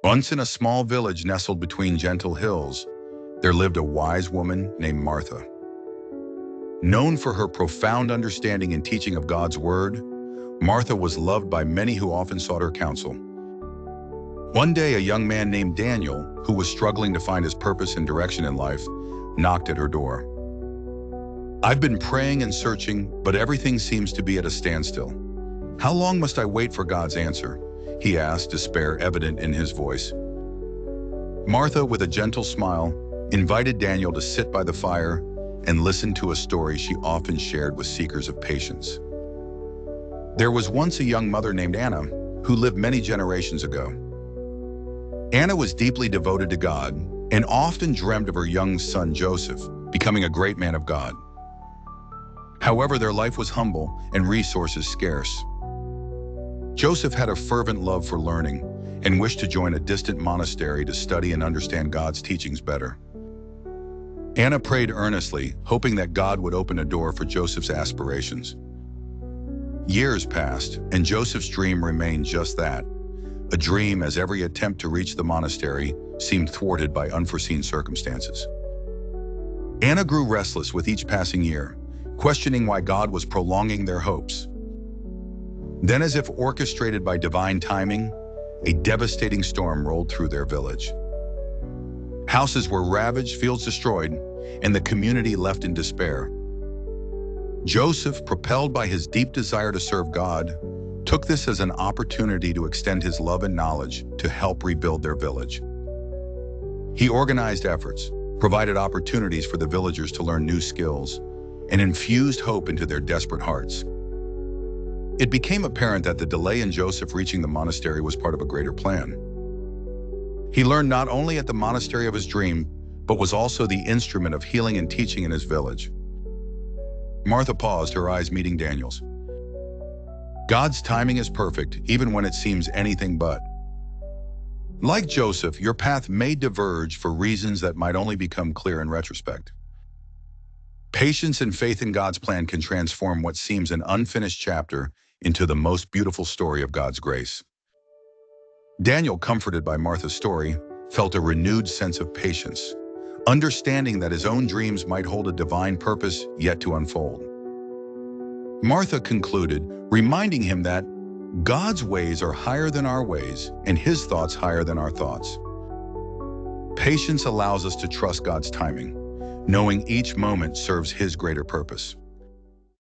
Once in a small village nestled between gentle hills, there lived a wise woman named Martha. Known for her profound understanding and teaching of God's word, Martha was loved by many who often sought her counsel. One day, a young man named Daniel, who was struggling to find his purpose and direction in life, knocked at her door. "I've been praying and searching, but everything seems to be at a standstill. How long must I wait for God's answer?" he asked, despair evident in his voice. Martha, with a gentle smile, invited Daniel to sit by the fire and listen to a story she often shared with seekers of patience. There was once a young mother named Anna who lived many generations ago. Anna was deeply devoted to God and often dreamed of her young son Joseph becoming a great man of God. However, their life was humble and resources scarce. Joseph had a fervent love for learning and wished to join a distant monastery to study and understand God's teachings better. Anna prayed earnestly, hoping that God would open a door for Joseph's aspirations. Years passed, and Joseph's dream remained just that, a dream, as every attempt to reach the monastery seemed thwarted by unforeseen circumstances. Anna grew restless with each passing year, questioning why God was prolonging their hopes. Then, as if orchestrated by divine timing, a devastating storm rolled through their village. Houses were ravaged, fields destroyed, and the community left in despair. Joseph, propelled by his deep desire to serve God, took this as an opportunity to extend his love and knowledge to help rebuild their village. He organized efforts, provided opportunities for the villagers to learn new skills, and infused hope into their desperate hearts. It became apparent that the delay in Joseph reaching the monastery was part of a greater plan. He learned not only at the monastery of his dream, but was also the instrument of healing and teaching in his village. Martha paused, her eyes meeting Daniel's. God's timing is perfect, even when it seems anything but. Like Joseph, your path may diverge for reasons that might only become clear in retrospect. Patience and faith in God's plan can transform what seems an unfinished chapter into the most beautiful story of God's grace. Daniel, comforted by Martha's story, felt a renewed sense of patience, understanding that his own dreams might hold a divine purpose yet to unfold. Martha concluded, reminding him that God's ways are higher than our ways and his thoughts higher than our thoughts. Patience allows us to trust God's timing, knowing each moment serves his greater purpose.